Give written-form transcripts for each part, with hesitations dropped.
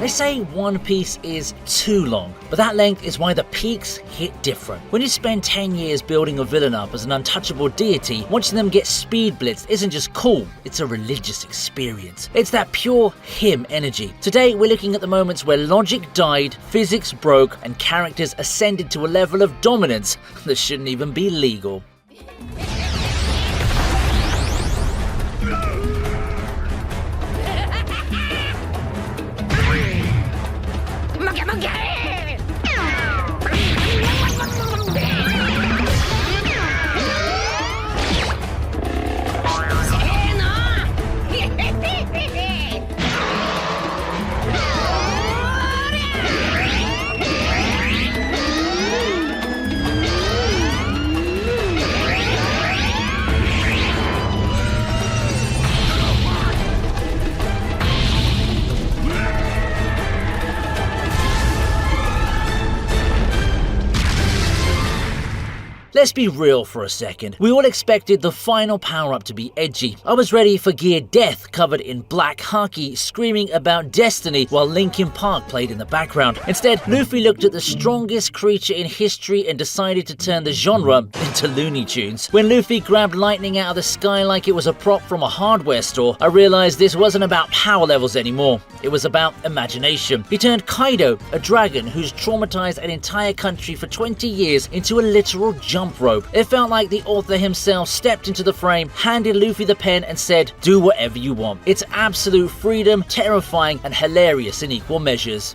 They say One Piece is too long, but that length is why the peaks hit different. When you spend 10 years building a villain up as an untouchable deity, watching them get speed blitzed isn't just cool, it's a religious experience. It's that pure him energy. Today we're looking at the moments where logic died, physics broke, and characters ascended to a level of dominance that shouldn't even be legal. Let's be real for a second. We all expected the final power-up to be edgy. I was ready for Gear Death covered in black haki screaming about destiny while Linkin Park played in the background. Instead, Luffy looked at the strongest creature in history and decided to turn the genre into Looney Tunes. When Luffy grabbed lightning out of the sky like it was a prop from a hardware store, I realized this wasn't about power levels anymore. It was about imagination. He turned Kaido, a dragon who's traumatized an entire country for 20 years, into a literal jump rope. It felt like the author himself stepped into the frame, handed Luffy the pen and said, do whatever you want. It's absolute freedom, terrifying and hilarious in equal measures.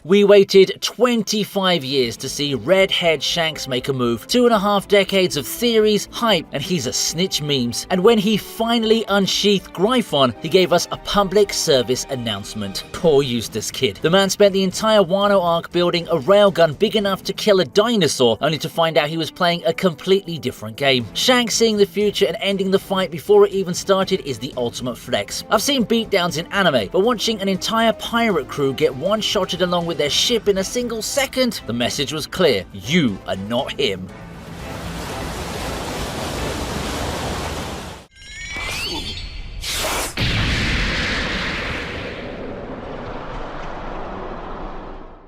We waited 25 years to see Red-Haired Shanks make a move. 2.5 decades of theories, hype, and he's a snitch memes. And when he finally unsheathed Gryphon, he gave us a public service announcement. Poor Eustace Kid. The man spent the entire Wano arc building a railgun big enough to kill a dinosaur, only to find out he was playing a completely different game. Shanks seeing the future and ending the fight before it even started is the ultimate flex. I've seen beatdowns in anime, but watching an entire pirate crew get one-shotted along with their ship in a single second, the message was clear: you are not him.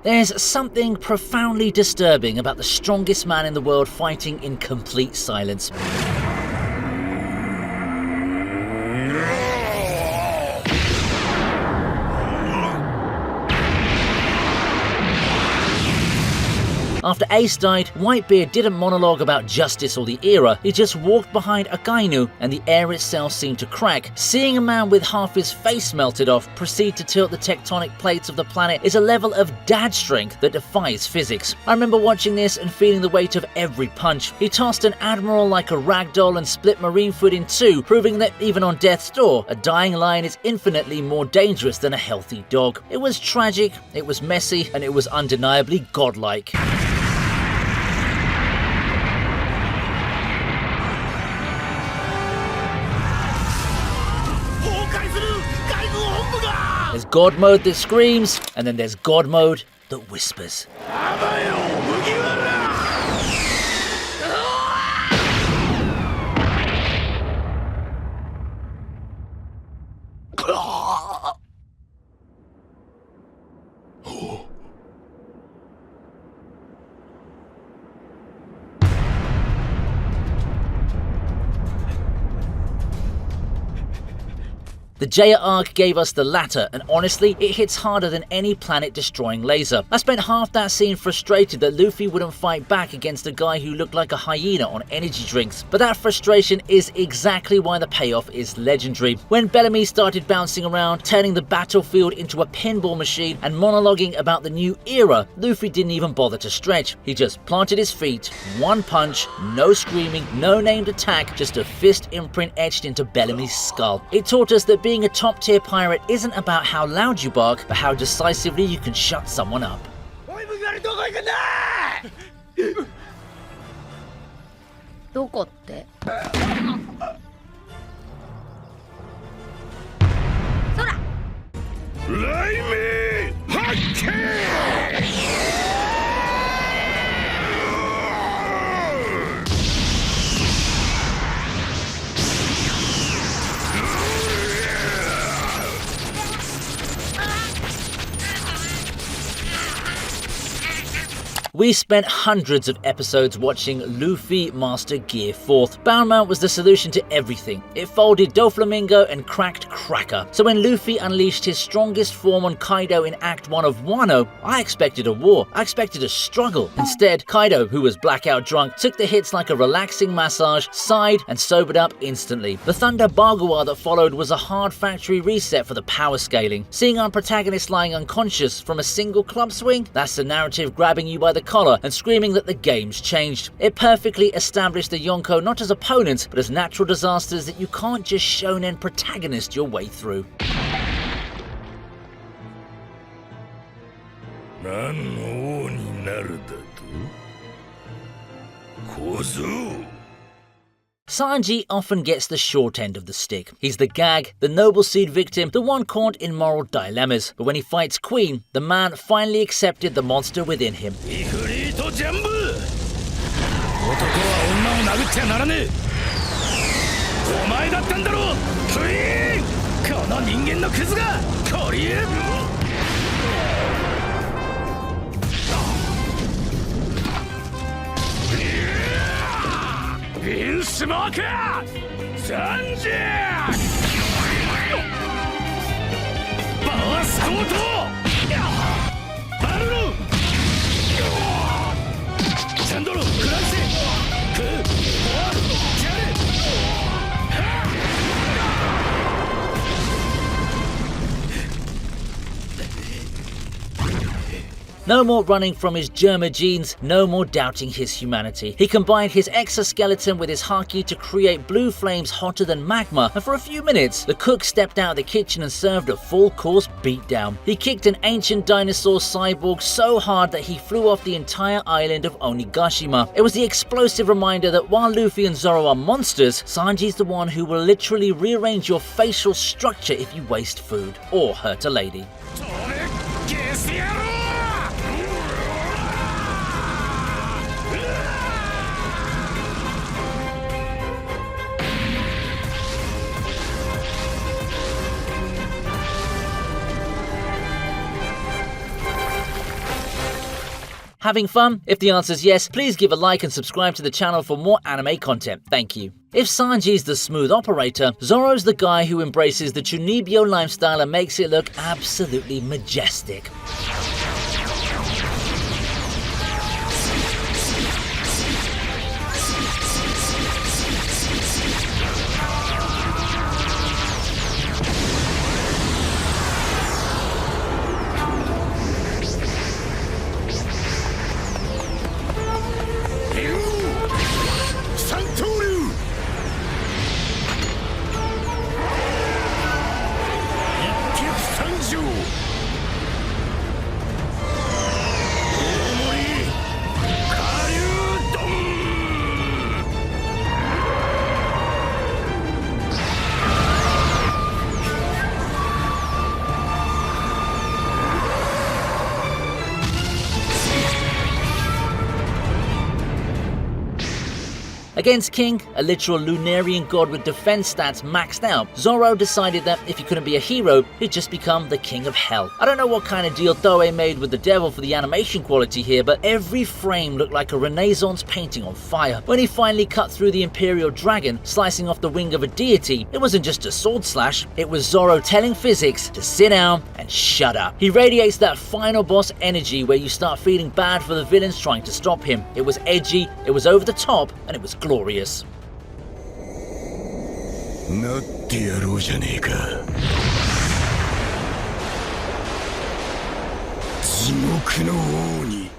There's something profoundly disturbing about the strongest man in the world fighting in complete silence. After Ace died, Whitebeard didn't monologue about justice or the era, he just walked behind Akainu and the air itself seemed to crack. Seeing a man with half his face melted off proceed to tilt the tectonic plates of the planet is a level of dad strength that defies physics. I remember watching this and feeling the weight of every punch. He tossed an admiral like a ragdoll and split Marineford in two, proving that even on death's door, a dying lion is infinitely more dangerous than a healthy dog. It was tragic, it was messy, and it was undeniably godlike. There's God mode that screams, and then there's God mode that whispers. The Jaya arc gave us the latter, and honestly, it hits harder than any planet-destroying laser. I spent half that scene frustrated that Luffy wouldn't fight back against a guy who looked like a hyena on energy drinks, but that frustration is exactly why the payoff is legendary. When Bellamy started bouncing around, turning the battlefield into a pinball machine and monologuing about the new era, Luffy didn't even bother to stretch. He just planted his feet, one punch, no screaming, no named attack, just a fist imprint etched into Bellamy's skull. It taught us that being a top-tier pirate isn't about how loud you bark, but how decisively you can shut someone up. どこって？そら！雷鳴発見 We spent hundreds of episodes watching Luffy master Gear 4th. Boundmount was the solution to everything. It folded Doflamingo and cracked Cracker. So when Luffy unleashed his strongest form on Kaido in Act 1 of Wano, I expected a war. I expected a struggle. Instead, Kaido, who was blackout drunk, took the hits like a relaxing massage, sighed, and sobered up instantly. The Thunder Bagua that followed was a hard factory reset for the power scaling. Seeing our protagonist lying unconscious from a single club swing, that's the narrative grabbing you by the collar and screaming that the game's changed. It perfectly established the Yonko not as opponents, but as natural disasters that you can't just shonen protagonist your way through. 何の王になるだと小僧 Sanji often gets the short end of the stick. He's the gag, the noble seed victim, the one caught in moral dilemmas. But when he fights Queen, the man finally accepted the monster within him. イフリートジャンブ男は女を殴っちゃならねえお前だったんだろクイーンこの人間のクズがコリエビンスモーカーサンジバースコートバルロチャンドロクライセクーボアジャレ No more running from his Germa genes, no more doubting his humanity. He combined his exoskeleton with his haki to create blue flames hotter than magma, and for a few minutes, the cook stepped out of the kitchen and served a full-course beatdown. He kicked an ancient dinosaur cyborg so hard that he flew off the entire island of Onigashima. It was the explosive reminder that while Luffy and Zoro are monsters, Sanji's the one who will literally rearrange your facial structure if you waste food or hurt a lady. Having fun? If the answer is yes, please give a like and subscribe to the channel for more anime content. Thank you. If Sanji's the smooth operator, Zoro's the guy who embraces the Chunibyo lifestyle and makes it look absolutely majestic. Against King, a literal Lunarian god with defense stats maxed out, Zoro decided that if he couldn't be a hero, he'd just become the king of hell. I don't know what kind of deal Toei made with the devil for the animation quality here, but every frame looked like a Renaissance painting on fire. When he finally cut through the Imperial Dragon, slicing off the wing of a deity, it wasn't just a sword slash, it was Zoro telling physics to sit down and shut up. He radiates that final boss energy where you start feeling bad for the villains trying to stop him. It was edgy, it was over the top, and it was glorious. なってやろうじゃねえか。地獄の王に。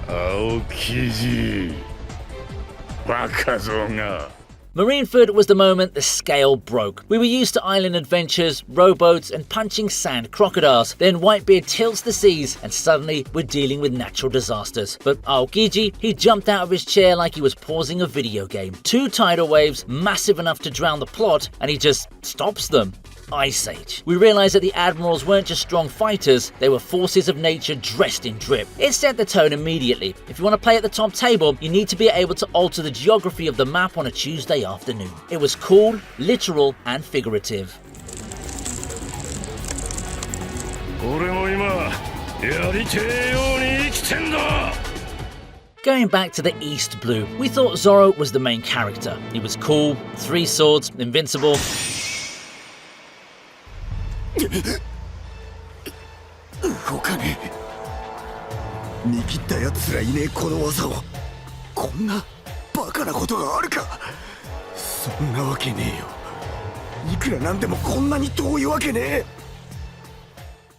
青生地バカゾウが Marineford was the moment the scale broke. We were used to island adventures, rowboats, and punching sand crocodiles. Then Whitebeard tilts the seas, and suddenly we're dealing with natural disasters. But Aokiji, he jumped out of his chair like he was pausing a video game. 2 tidal waves, massive enough to drown the plot, and he just stops them. Ice Age. We realized that the admirals weren't just strong fighters, they were forces of nature dressed in drip. It set the tone immediately. If you want to play at the top table, you need to be able to alter the geography of the map on a Tuesday afternoon. It was cool, literal, and figurative. 俺も今やりてえように生きてんだ Going back to the East Blue, we thought Zoro was the main character. He was cool, 3 swords, invincible. 動かねえ見切ったやつらいねえこの技をこんなバカなことがあるかそんなわけねえよいくらなんでもこんなに遠いわけねえ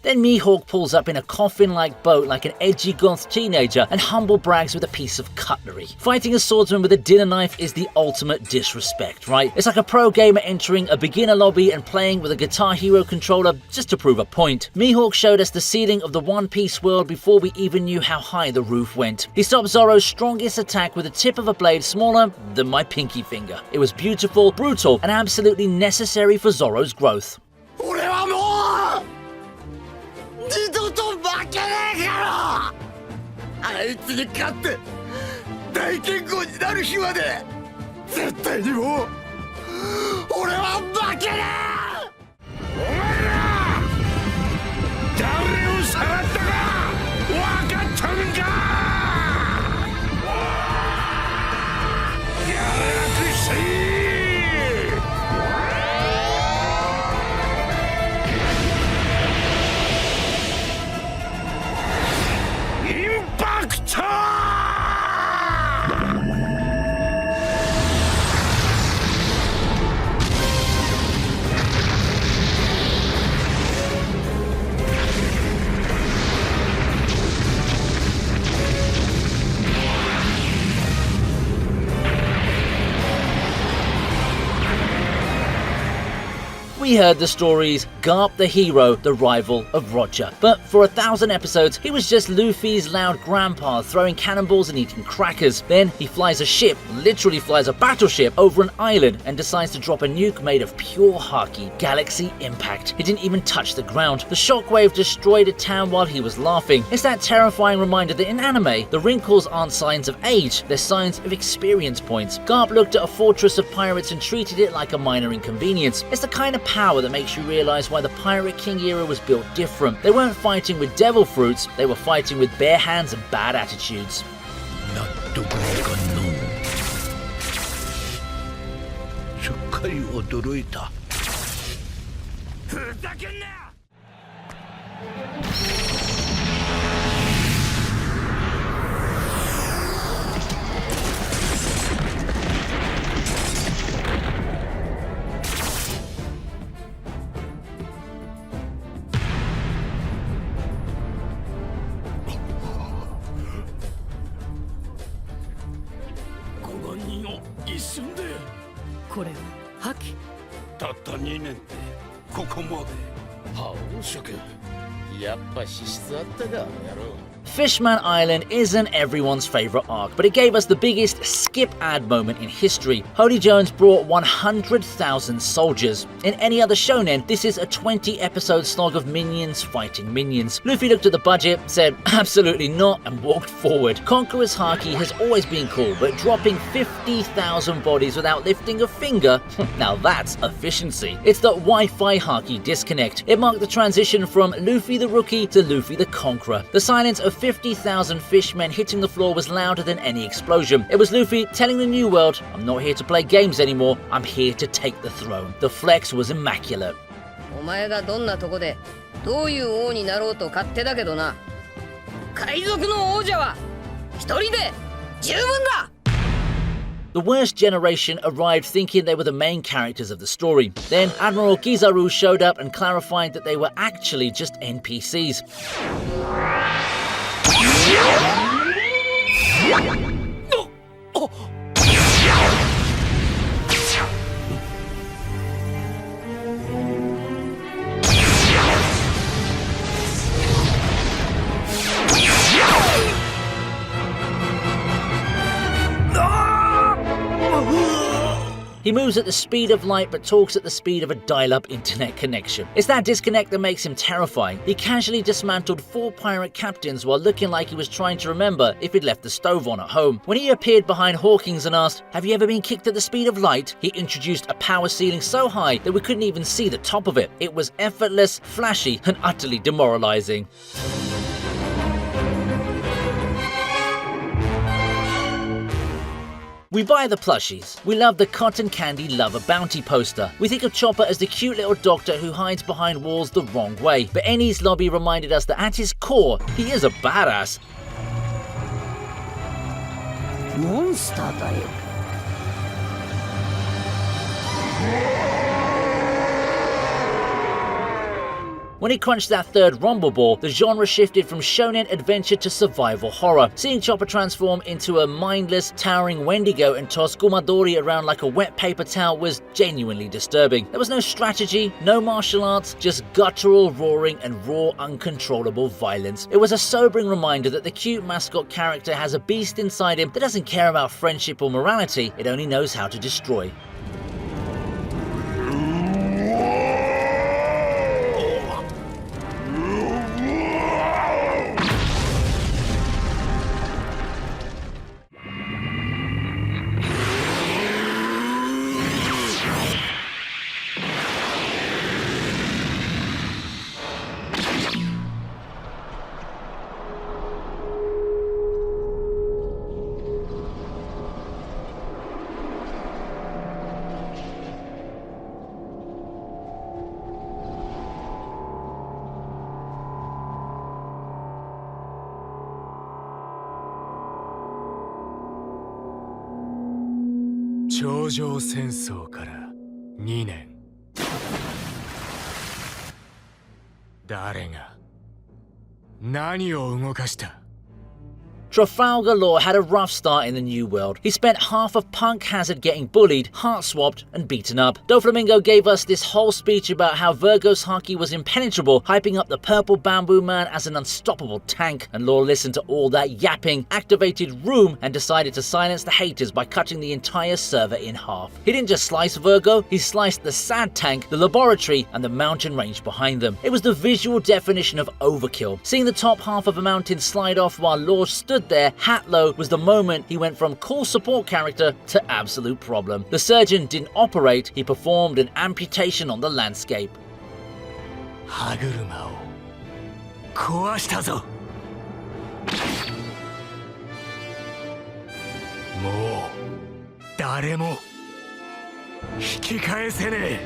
Then Mihawk pulls up in a coffin-like boat like an edgy goth teenager and humble brags with a piece of cutlery. Fighting a swordsman with a dinner knife is the ultimate disrespect, right? It's like a pro gamer entering a beginner lobby and playing with a Guitar Hero controller just to prove a point. Mihawk showed us the ceiling of the One Piece world before we even knew how high the roof went. He stopped Zoro's strongest attack with the tip of a blade smaller than my pinky finger. It was beautiful, brutal, and absolutely necessary for Zoro's growth. 俺はもう二度と負けねえからあいつに勝って大健康になる日まで絶対にもう俺は負けねえお前ら誰をさらったか分かったんかやらなくしWe heard the stories, Garp the hero, the rival of Roger. But for 1,000 episodes, he was just Luffy's loud grandpa throwing cannonballs and eating crackers. Then he flies a ship, literally flies a battleship, over an island and decides to drop a nuke made of pure Haki, Galaxy Impact. It didn't even touch the ground. The shockwave destroyed a town while he was laughing. It's that terrifying reminder that in anime, the wrinkles aren't signs of age, they're signs of experience points. Garp looked at a fortress of pirates and treated it like a minor inconvenience. It's the kind of power that makes you realize why the Pirate King era was built different. They weren't fighting with devil fruits, they were fighting with bare hands and bad attitudes. すっかり驚いた。ふざけんな！こ一瞬でこれ破棄。たった2年でここまで覇王色やっぱ資質あったかあの野郎 Fishman Island isn't everyone's favourite arc, but it gave us the biggest skip ad moment in history. Holy Jones brought 100,000 soldiers. In any other shonen, this is a 20-episode slog of minions fighting minions. Luffy looked at the budget, said absolutely not, and walked forward. Conqueror's Haki has always been cool, but dropping 50,000 bodies without lifting a finger, now that's efficiency. It's the Wi-Fi Haki disconnect. It marked the transition from Luffy the Rookie to Luffy the Conqueror. The silence of 50,000 fishmen hitting the floor was louder than any explosion. It was Luffy telling the New World, I'm not here to play games anymore, I'm here to take the throne. The flex was immaculate. お前がどんなとこでどういう王になろうと勝手だけどな。海賊の王者は一人で十分だ。 The worst generation arrived thinking they were the main characters of the story. Then Admiral Kizaru showed up and clarified that they were actually just NPCs. He moves at the speed of light but talks at the speed of a dial-up internet connection. It's that disconnect that makes him terrifying. He casually dismantled 4 pirate captains while looking like he was trying to remember if he'd left the stove on at home. When he appeared behind Hawkins and asked, "Have you ever been kicked at the speed of light?" he introduced a power ceiling so high that we couldn't even see the top of it. It was effortless, flashy, and utterly demoralizing. We buy the plushies. We love the Cotton Candy Lover Bounty poster. We think of Chopper as the cute little doctor who hides behind walls the wrong way. But Enies Lobby reminded us that at his core, he is a badass. モンスターだよ。 When he crunched that third rumble ball, the genre shifted from shonen adventure to survival horror. Seeing Chopper transform into a mindless, towering Wendigo and toss Kumadori around like a wet paper towel was genuinely disturbing. There was no strategy, no martial arts, just guttural roaring and raw, uncontrollable violence. It was a sobering reminder that the cute mascot character has a beast inside him that doesn't care about friendship or morality, it only knows how to destroy.「頂上戦争から2年」「誰が何を動かした？」 Trafalgar Law had a rough start in the New World. He spent half of Punk Hazard getting bullied, heart-swapped, and beaten up. Doflamingo gave us this whole speech about how Virgo's Haki was impenetrable, hyping up the Purple Bamboo Man as an unstoppable tank, and Law listened to all that yapping, activated Room, and decided to silence the haters by cutting the entire server in half. He didn't just slice Virgo, he sliced the Sad Tank, the laboratory, and the mountain range behind them. It was the visual definition of overkill. Seeing the top half of a mountain slide off while Law stood there, hat low, was the moment he went from cool support character to absolute problem. The surgeon didn't operate, he performed an amputation on the landscape. 歯車を壊したぞ。もう誰も引き返せねえ。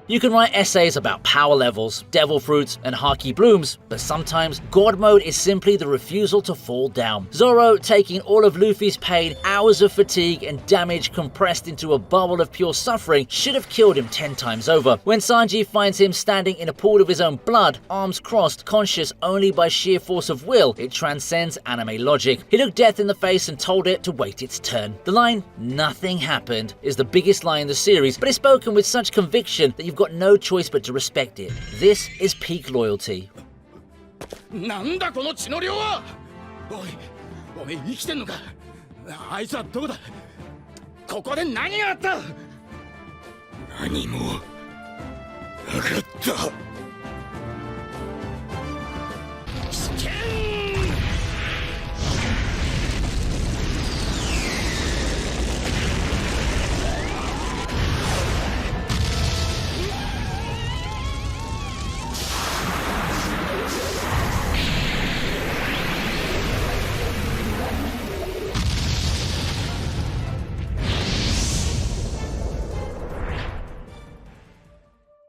You can write essays about power levels, devil fruits, and haki blooms, but sometimes God mode is simply the refusal to fall down. Zoro taking all of Luffy's pain, hours of fatigue, and damage compressed into a bubble of pure suffering should have killed him 10 times over. When Sanji finds him standing in a pool of his own blood, arms crossed, conscious only by sheer force of will, it transcends anime logic. He looked death in the face and told it to wait its turn. The line, "Nothing happened," is the biggest lie in the series, but it's spoken with such conviction that you've got no choice but to respect it. This is peak loyalty. なんだこの血の量は。おい、おめえ生きてんのか。あいつはどこだ。ここで何があった。何もなかった。危険。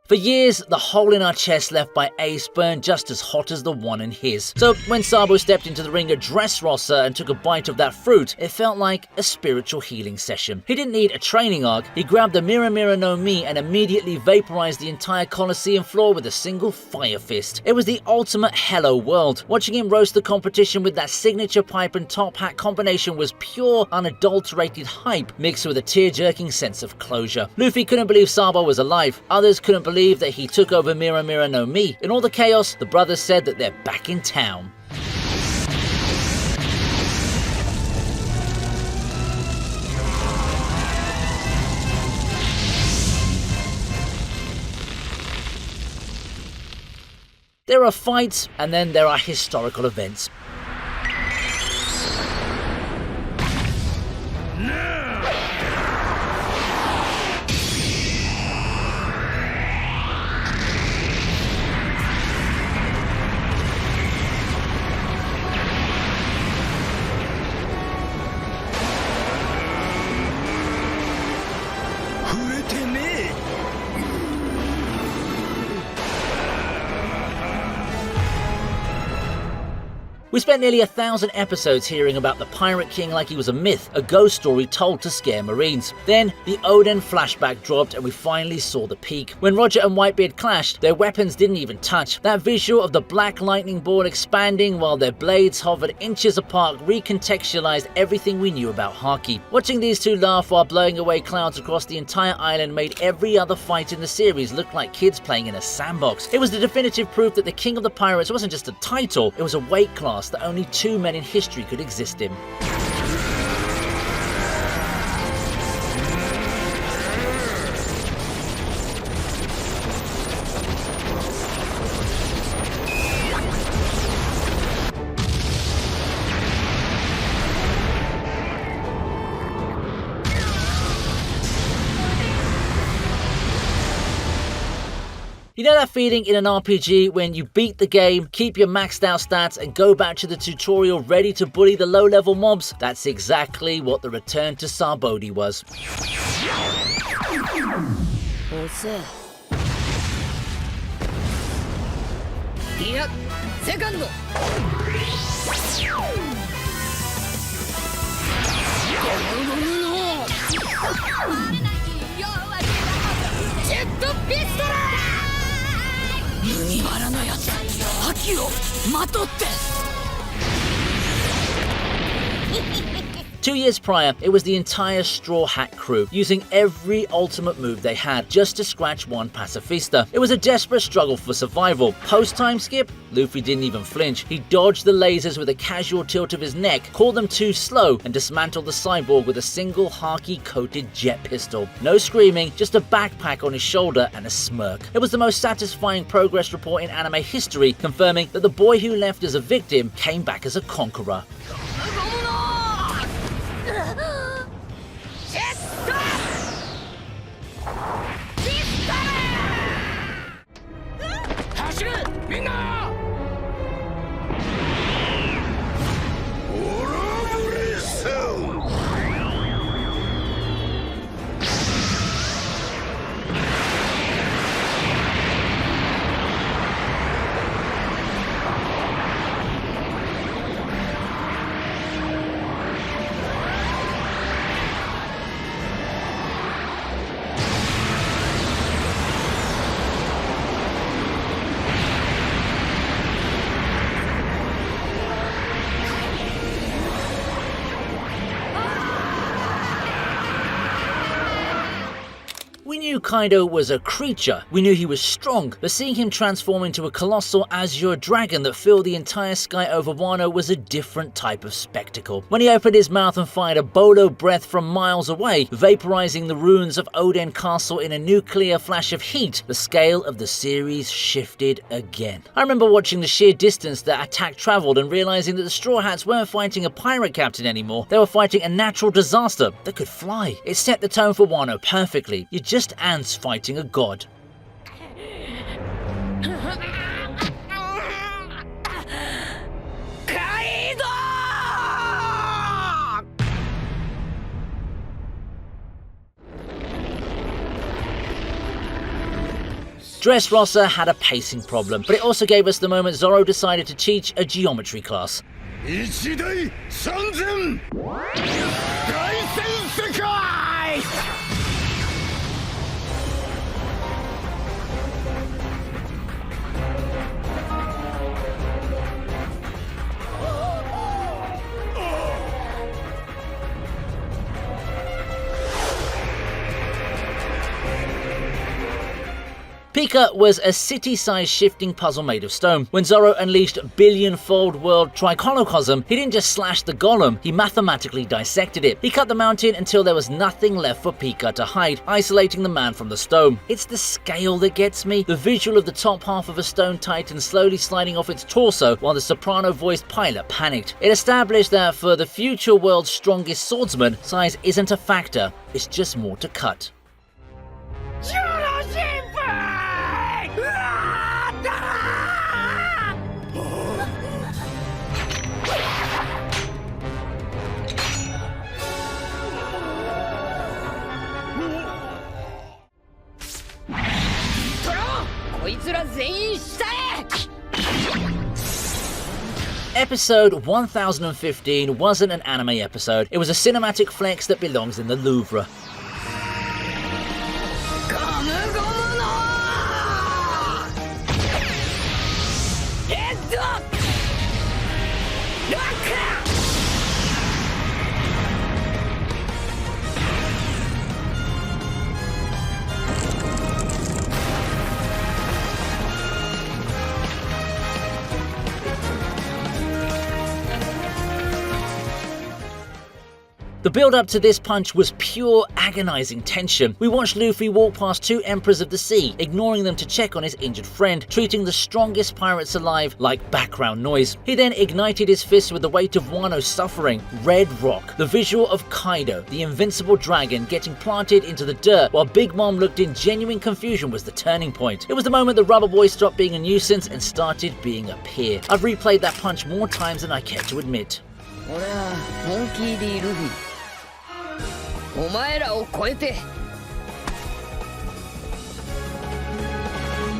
For years, the hole in our chest left by Ace burned just as hot as the one in his. So when Sabo stepped into the ring at Dressrosa and took a bite of that fruit, it felt like a spiritual healing session. He didn't need a training arc, he grabbed the Mira Mira no Mi and immediately vaporized the entire Colosseum floor with a single fire fist. It was the ultimate hello world. Watching him roast the competition with that signature pipe and top hat combination was pure, unadulterated hype mixed with a tear-jerking sense of closure. Luffy couldn't believe Sabo was alive, others couldn't believe that he took over Mira Mira no Mi. In all the chaos, the brothers said that they're back in town. There are fights, and then there are historical events. We spent nearly 1,000 episodes hearing about the Pirate King like he was a myth, a ghost story told to scare Marines. Then, the Oden flashback dropped and we finally saw the peak. When Roger and Whitebeard clashed, their weapons didn't even touch. That visual of the black lightning bolt expanding while their blades hovered inches apart recontextualized everything we knew about Haki. Watching these two laugh while blowing away clouds across the entire island made every other fight in the series look like kids playing in a sandbox. It was the definitive proof that the King of the Pirates wasn't just a title, it was a weight class that only 2 men in history could exist in. You know that feeling in an RPG when you beat the game, keep your maxed out stats, and go back to the tutorial ready to bully the low-level mobs? That's exactly what the return to Sabaody was. いや、セカンド。ジェットピストル。麦わらのやつ、覇気をまとって。2 years prior, it was the entire Straw Hat crew, using every ultimate move they had just to scratch one pacifista. It was a desperate struggle for survival. Post-time skip, Luffy didn't even flinch. He dodged the lasers with a casual tilt of his neck, called them too slow, and dismantled the cyborg with a single Haki-coated jet pistol. No screaming, just a backpack on his shoulder and a smirk. It was the most satisfying progress report in anime history, confirming that the boy who left as a victim came back as a conqueror. 走れみんな。オラブレス。knew Kaido was a creature, we knew he was strong, but seeing him transform into a colossal azure dragon that filled the entire sky over Wano was a different type of spectacle. When he opened his mouth and fired a bolo breath from miles away, vaporizing the ruins of Oden Castle in a nuclear flash of heat, the scale of the series shifted again. I remember watching the sheer distance that attack traveled and realizing that the Straw Hats weren't fighting a pirate captain anymore, they were fighting a natural disaster that could fly. It set the tone for Wano perfectly. You're just ants fighting a god. Dressrosa had a pacing problem, but it also gave us the moment Zoro decided to teach a geometry class. 一大三千大戦世界 Pika was a city-sized shifting puzzle made of stone. When Zoro unleashed billion-fold world Tricolocosm, he didn't just slash the golem, he mathematically dissected it. He cut the mountain until there was nothing left for Pika to hide, isolating the man from the stone. It's the scale that gets me. The visual of the top half of a stone titan slowly sliding off its torso while the soprano-voiced pilot panicked. It established that for the future world's strongest swordsman, size isn't a factor, it's just more to cut. Episode 1015 wasn't an anime episode, it was a cinematic flex that belongs in the Louvre. The build-up to this punch was pure agonizing tension. We watched Luffy walk past two Emperors of the Sea, ignoring them to check on his injured friend, treating the strongest pirates alive like background noise. He then ignited his fist with the weight of Wano's suffering. Red Rock, the visual of Kaido, the invincible dragon, getting planted into the dirt while Big Mom looked in genuine confusion was the turning point. It was the moment the Rubber Boy stopped being a nuisance and started being a peer. I've replayed that punch more times than I care to admit. 俺はモンキー D ルフィお前らを超えて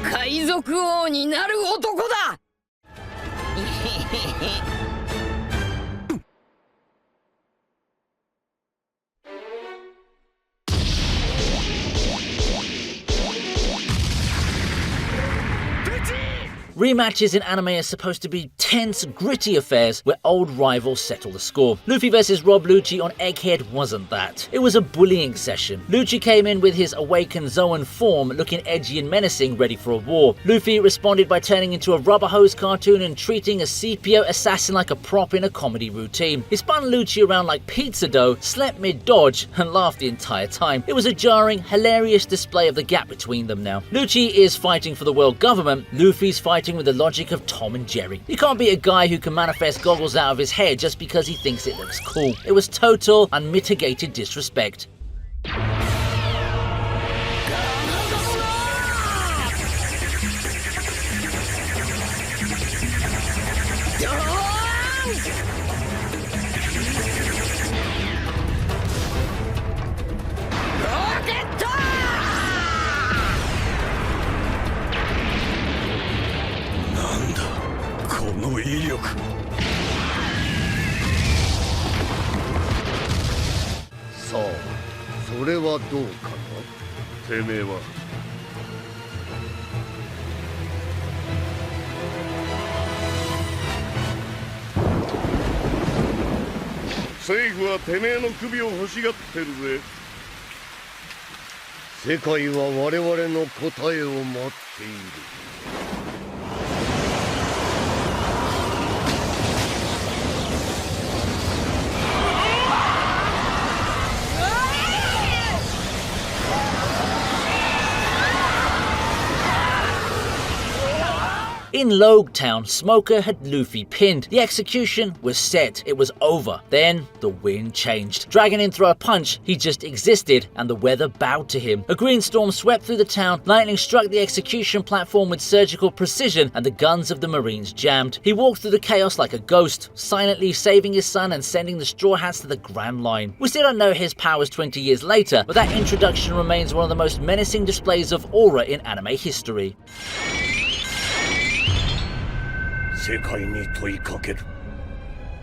海賊王になる男だRematches in anime are supposed to be tense, gritty affairs where old rivals settle the score. Luffy vs Rob Lucci on Egghead wasn't that. It was a bullying session. Lucci came in with his awakened Zoan form, looking edgy and menacing, ready for a war. Luffy responded by turning into a rubber hose cartoon and treating a Scipio assassin like a prop in a comedy routine. He spun Lucci around like pizza dough, slept mid-dodge, and laughed the entire time. It was a jarring, hilarious display of the gap between them now. Lucci is fighting for the world government, Luffy's fighting with the logic of Tom and Jerry. You can't be a guy who can manifest goggles out of his head just because he thinks it looks cool. It was total, unmitigated disrespect. So, それはどうかなてめえは政府はてめえの首を欲しがってるぜ世界は我々の答えを待っている。In Logtown, Smoker had Luffy pinned. The execution was set. It was over. Then the wind changed. Dragon didn't throw a punch. He just existed, and the weather bowed to him. A green storm swept through the town. Lightning struck the execution platform with surgical precision, and the guns of the Marines jammed. He walked through the chaos like a ghost, silently saving his son and sending the Straw Hats to the Grand Line. We still don't know his powers 20 years later, but that introduction remains one of the most menacing displays of aura in anime history. 世界に問いかける。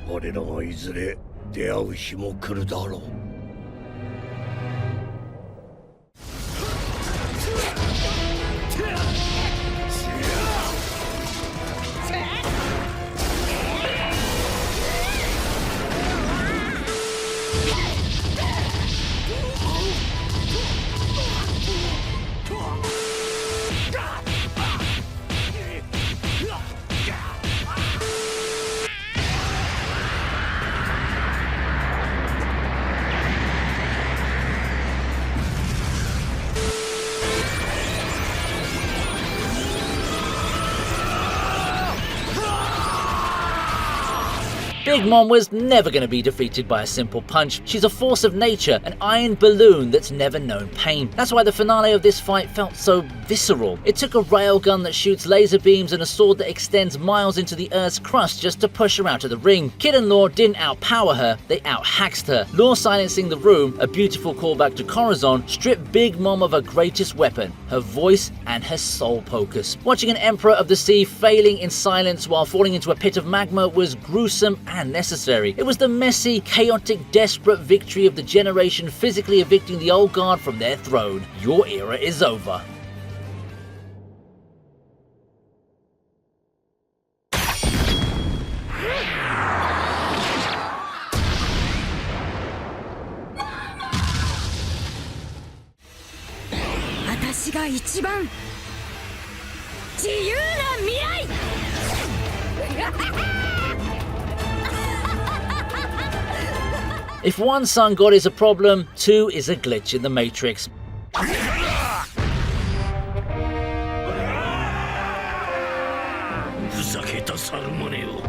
我らはいずれ出会う日も来るだろう。Big Mom was never going to be defeated by a simple punch. She's a force of nature, an iron balloon that's never known pain. That's why the finale of this fight felt so visceral. It took a railgun that shoots laser beams and a sword that extends miles into the Earth's crust just to push her out of the ring. Kid and Law didn't outpower her, they out-haxed her. Law silencing the room, a beautiful callback to Corazon, stripped Big Mom of her greatest weapon, her voice and her soul focus. Watching an Emperor of the Sea failing in silence while falling into a pit of magma was gruesome and necessary. It was the messy, chaotic, desperate victory of the generation physically evicting the old guard from their throne. Your era is over. If one sun god is a problem, two is a glitch in the Matrix. ふざけた猿真似を。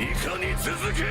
いかに続け。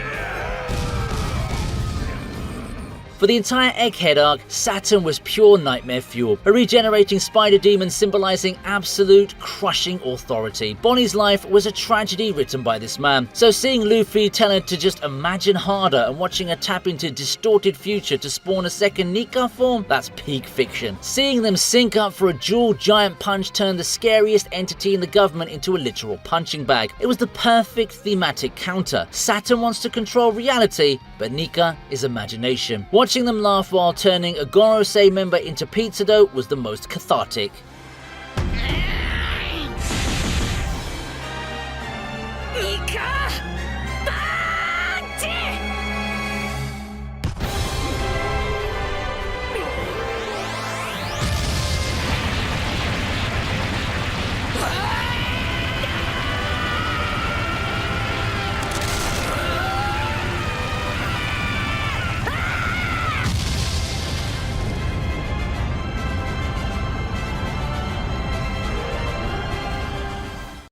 For the entire Egghead arc, Saturn was pure nightmare fuel, a regenerating spider demon symbolizing absolute crushing authority. Bonnie's life was a tragedy written by this man, so seeing Luffy tell her to just imagine harder and watching her tap into distorted future to spawn a second Nika form, that's peak fiction. Seeing them sync up for a dual giant punch turned the scariest entity in the government into a literal punching bag. It was the perfect thematic counter. Saturn wants to control reality, but Nika is imagination. Watching them laugh while turning a Gorosei member into pizza dough was the most cathartic. Nika!